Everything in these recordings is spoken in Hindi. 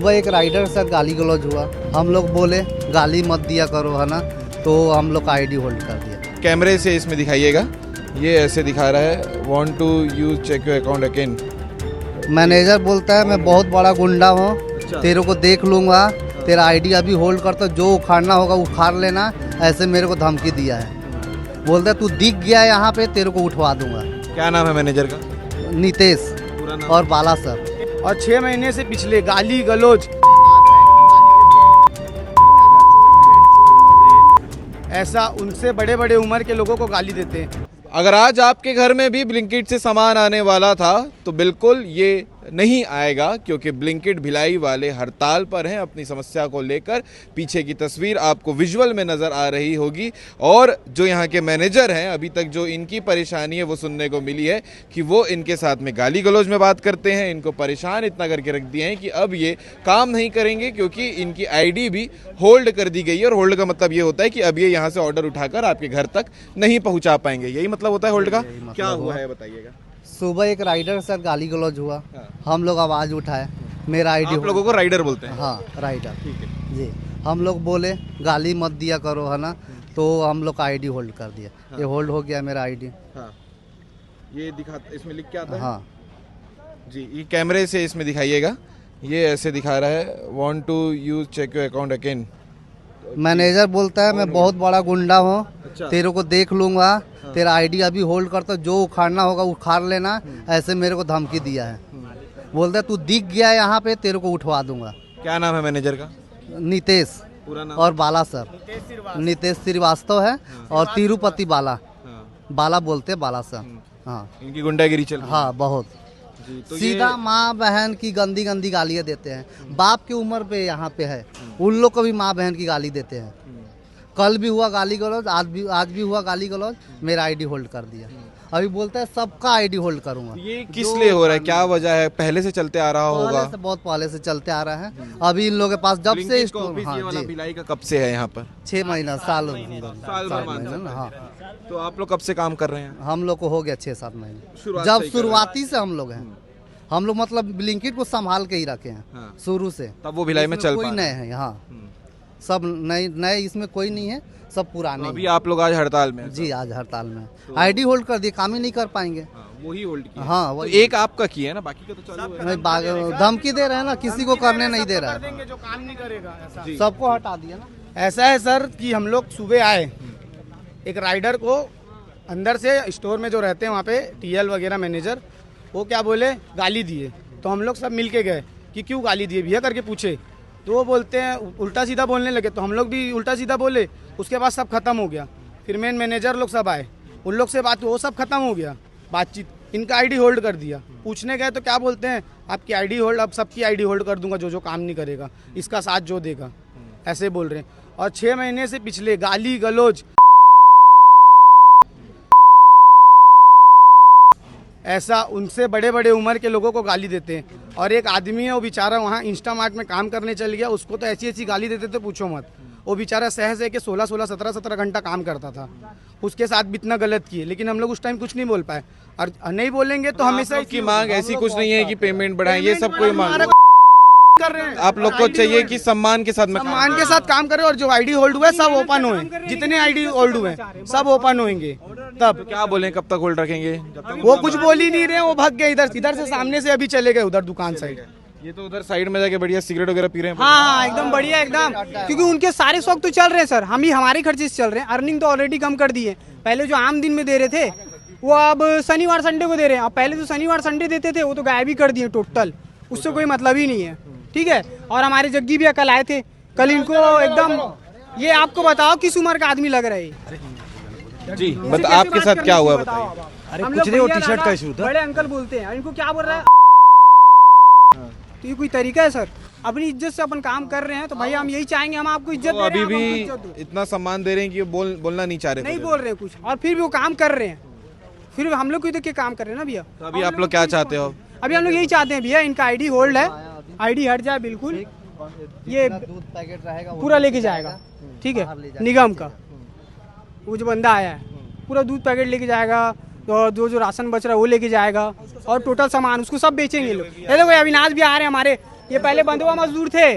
सुबह एक राइडर के साथ गाली गलौज हुआ। हम लोग बोले गाली मत दिया करो, है ना, तो हम लोग का आईडी होल्ड कर दिया। कैमरे से इसमें दिखाइएगा, ये ऐसे दिखा रहा है want to use check your account again. Manager बोलता है मैं बहुत बड़ा गुंडा हूँ, तेरे को देख लूँगा, तेरा आईडी अभी होल्ड करता, जो उखाड़ना होगा उखाड़ लेना, ऐसे मेरे को धमकी दिया है। बोलता है तू दिख गया यहाँ पे, तेरे को उठवा दूंगा। क्या नाम है मैनेजर का? नितेश पूरा नाम? और बाला सर। और 6 महीने से पिछले गाली गलौज ऐसा उनसे बड़े बड़े उम्र के लोगों को गाली देते हैं। अगर आज आपके घर में भी ब्लिंकिट से सामान आने वाला था तो बिल्कुल ये नहीं आएगा, क्योंकि ब्लिंकिट भिलाई वाले हड़ताल पर हैं अपनी समस्या को लेकर। पीछे की तस्वीर आपको विजुअल में नज़र आ रही होगी। और जो यहाँ के मैनेजर हैं, अभी तक जो इनकी परेशानी है वो सुनने को मिली है कि वो इनके साथ में गाली गलौज में बात करते हैं, इनको परेशान इतना करके रख दिए हैं कि अब ये काम नहीं करेंगे, क्योंकि इनकी आईडी भी होल्ड कर दी गई है। और होल्ड का मतलब ये होता है कि अब ये यहाँ से ऑर्डर उठाकर आपके घर तक नहीं पहुँचा पाएंगे। यही मतलब होता है होल्ड का। क्या हुआ है बताइएगा? सुबह एक राइडर के साथ गाली गलौज हुआ। हम लोग आवाज़ उठाए, मेरा आईडी आप लोगों को राइडर बोलते हैं? हाँ, राइडर। ठीक है जी, हम लोग बोले गाली मत दिया करो, है ना, तो हम लोग का आईडी होल्ड कर दिया। ये होल्ड हो गया मेरा आईडी। हाँ, ये दिखा, इसमें लिख के आता है। हाँ जी, ये कैमरे से इसमें दिखाइएगा, ये ऐसे दिखा रहा है want to use check your account again. Manager बोलता है मैं बहुत बड़ा गुंडा हूँ, तेरे को देख लूंगा, तेरा आईडी अभी होल्ड करता, जो उखाड़ना होगा उखाड़ लेना, ऐसे मेरे को धमकी दिया है। बोलता है तू दिख गया यहाँ पे, तेरे को उठवा दूंगा। क्या नाम है मैनेजर का? नितेश पूरा नाम? और बाला सर। नितेश श्रीवास्तव है और तिरुपति बाला। बाला बोलते हैं, बाला सर। हाँ, इनकी गुंडागिरी चल रही है। हाँ बहुत। तो सीधा माँ बहन की गंदी गंदी गालियाँ देते हैं। बाप की उम्र पे यहाँ पे है, उन लोग को भी माँ बहन की गाली देते हैं। कल भी हुआ गाली गलौज, आज भी हुआ गाली गलौज, मेरा आईडी होल्ड कर दिया। अभी बोलता है सबका आईडी होल्ड करूंगा। ये किस लिए हो रहा है, क्या वजह है? पहले से चलते आ रहा होगा? पहले से, बहुत पहले से चलते आ रहा है। अभी इन लोगों के पास जब से हाँ जी, भिलाई का कब से है यहाँ पर? 6 महीना, साल महीना। हाँ। तो आप लोग कब से काम कर रहे हैं? हम लोग को हो गया 6-7 महीने। शुरुआत जब से ही कर शुरुआती से हम लोग हैं, हम लोग मतलब ब्लिंकिट को संभाल के ही रखे हैं। हाँ। शुरू से। तब वो भिलाई में चल कोई पा नए हैं यहाँ, सब नए इसमें कोई नहीं है, सब पुराने। तो अभी आप लोग आज हड़ताल में हैं? जी, आज हड़ताल में। आईडी होल्ड कर दिए, काम ही नहीं कर पाएंगे। हाँ, वही होल्ड किया। हाँ, तो वही। एक आपका किया है ना, बाकी का तो चालू है। नहीं, धमकी दे रहे हैं ना, किसी को करने नहीं दे रहा है, जो काम नहीं करेगा ऐसा। सबको हटा दिया ना। ऐसा है सर कि हम लोग सुबह आए, एक राइडर को अंदर से स्टोर में जो रहते हैं वहाँ पे टीएल वगैरह मैनेजर, वो क्या बोले गाली दिए। तो हम लोग सब मिल के गए कि क्यों गाली दिए भैया करके पूछे, तो वो बोलते हैं उल्टा सीधा बोलने लगे, तो हम लोग भी उल्टा सीधा बोले। उसके बाद सब खत्म हो गया। फिर मेन मैनेजर लोग सब आए, उन लोग से बात, वो सब खत्म हो गया बातचीत। इनका आईडी होल्ड कर दिया। पूछने गए तो क्या बोलते हैं, आपकी आईडी होल्ड, अब सबकी आईडी होल्ड कर दूंगा जो काम नहीं करेगा, इसका साथ जो देगा, ऐसे बोल रहे हैं। और 6 महीने से पिछले गाली गलौज ऐसा उनसे बड़े बड़े उम्र के लोगों को गाली देते हैं। और एक आदमी है, वो बेचारा वहाँ इंस्टामार्ट में काम करने चल गया, उसको तो ऐसी ऐसी गाली देते थे पूछो मत। वो बेचारा सह के 16-16, 17-17 घंटा काम करता था, उसके साथ भी इतना गलत किए, लेकिन हम लोग उस टाइम कुछ नहीं बोल पाए। और नहीं बोलेंगे तो हमेशा की मांग ऐसी कुछ नहीं है कि पेमेंट बढ़ाएं, ये सब कोई मांग कर रहे हैं। आप लोग को चाहिए कि सम्मान के साथ में सम्मान के साथ काम करें, और जो आईडी होल्ड हुए सब ओपन हुए, जितने आईडी होल्ड हुए सब ओपन होंगे। तब क्या बोले, कब तक होल्ड रखेंगे? वो कुछ बोल ही नहीं रहे, वो भाग गए इधर से, सामने से अभी चले गए उधर दुकान साइड। ये तो उधर साइड में जाके बढ़िया सिगरेट वगैरह पी रहे हैं। हाँ, एकदम बढ़िया, एकदम, क्योंकि उनके सारे शौक तो चल रहे हैं सर, हम ही हमारे खर्चे से चल रहे हैं। अर्निंग तो ऑलरेडी कम कर दी है। पहले जो आम दिन में दे रहे थे वो अब शनिवार संडे को दे रहे हैं। अब पहले तो शनिवार संडे देते थे, वो तो गायब ही कर दिए टोटल, उससे कोई मतलब ही नहीं है। ठीक है। और हमारे जग्गी भैया कल आए थे, कल इनको एकदम, ये आपको बताओ किस उम्र का आदमी लग रहा है जी। बता, आपके साथ क्या हुआ बताइए। अरे कुछ नहीं, वो टी-शर्ट का इशू था। बड़े अंकल बोलते हैं, इनको क्या बोल रहा है? तो ये कोई तरीका है सर? अपनी इज्जत से अपन काम कर रहे हैं, तो भैया हम यही चाहेंगे, हम आपको इज्जत दे रहे हैं, अभी आप हमको इज्जत भी दो। इतना सम्मान दे रहे हैं कि बोलना नहीं चाह रहे। नहीं बोल रहे कुछ, और फिर भी वो काम कर रहे हैं, फिर भी हम लोग को देख के काम कर रहे हैं ना भैया। तो अभी आप लोग क्या चाहते हो? अभी हम लोग यही चाहते हैं भैया, इनका आईडी होल्ड है, आईडी हट जाए बिल्कुल, ये दूध पैकेट रहेगा पूरा लेके जाएगा। ठीक है, निगम का वो जो बंदा आया है पूरा दूध पैकेट लेके जाएगा, तो जो राशन बच रहा है वो लेके जाएगा, और टोटल सामान उसको सब बेचेंगे लोग। ये देखो अविनाश भी आ रहे हैं हमारे, ये पहले बंधुआ मजदूर थे,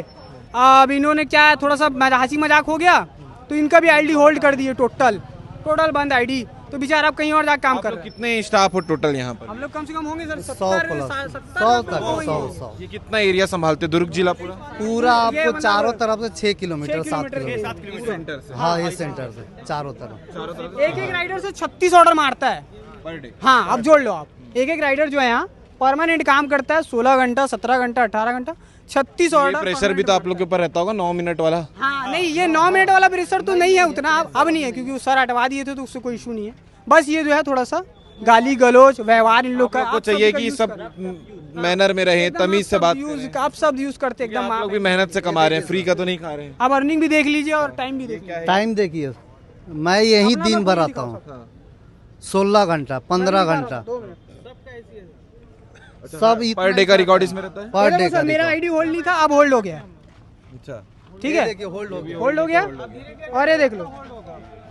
अब इन्होंने क्या थोड़ा सा हंसी मजाक हो गया तो इनका भी आईडी होल्ड कर दिए, टोटल बंद आईडी। तो बेचारा अब कहीं और जाकर काम कर रहे हैं। कितने स्टाफ हो टोटल यहाँ पर? हम लोग कम से कम होंगे सर 100 70 प्लस 70 100 ये कितना एरिया संभालते दुर्ग जिला पूरा? पूरा ये आपको मतलब चारों तरफ से 6 किलोमीटर 7 किलोमीटर के किलोमीटर सेंटर से हाँ ये सेंटर से चारों तरफ। एक राइडर से 36 ऑर्डर मारता है। Per day. हाँ अब जोड़ लो आप, एक राइडर जो है यहाँ परमानेंट काम करता है 16 घंटा 17 घंटा 18 घंटा 36 ये ऑर्डर। प्रेशर भी तो आप लोग के ऊपर रहता होगा 9 मिनट वाला? हाँ नहीं, ये 9 मिनट वाला प्रेशर तो नहीं है उतना, अब नहीं है क्योंकि सर हटवा दिए थे तो उससे कोई इशू नहीं है। बस ये जो है थोड़ा सा गाली गलौज व्यवहार इन लोग का आपको चाहिए कि सब मैनर में रहे, तमीज से बात करें। आप सब यूज करते एकदम। आप लोग भी मेहनत से कमा रहे हैं, फ्री का तो नहीं खा रहे हैं। अब अर्निंग भी देख लीजिए और टाइम भी देख लीजिए। टाइम देखिए, मैं यही दिन भर आता हूँ 16 घंटा 15 घंटा सब पर डे का रिकॉर्ड इसमें रहता है? पर डे सर मेरा आईडी होल्ड नहीं था, अब होल्ड हो गया। अच्छा, ठीक है, होल्ड हो गया। और ये देख लो,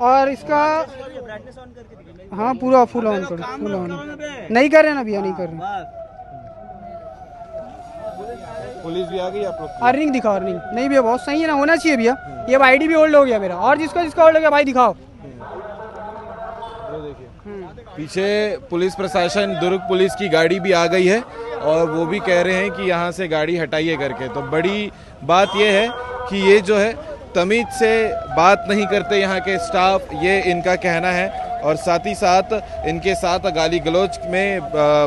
और इसका हाँ पूरा फुल ऑन करो, फुल ऑन नहीं कर रहे ना भैया, नहीं कर रहे। पुलिस भी आ गई आप लोग? अर्निंग दिखाओ, अर्निंग नहीं भैया बहुत सही है ना, होना चाहिए भैया। ये आईडी भी होल्ड हो गया मेरा, और जिसका होल्ड हो गया भाई दिखाओ। पीछे पुलिस प्रशासन दुर्ग पुलिस की गाड़ी भी आ गई है और वो भी कह रहे हैं कि यहाँ से गाड़ी हटाइए करके। तो बड़ी बात ये है कि ये जो है तमीज से बात नहीं करते यहाँ के स्टाफ, ये इनका कहना है। और साथ ही साथ इनके साथ गाली गलौज में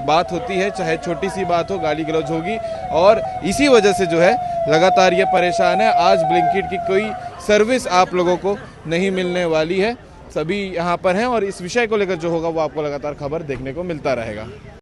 बात होती है, चाहे छोटी सी बात हो गाली गलौज होगी। और इसी वजह से जो है लगातार ये परेशान है। आज ब्लिंकिट की कोई सर्विस आप लोगों को नहीं मिलने वाली है, सभी यहाँ पर हैं और इस विषय को लेकर जो होगा वो आपको लगातार खबर देखने को मिलता रहेगा।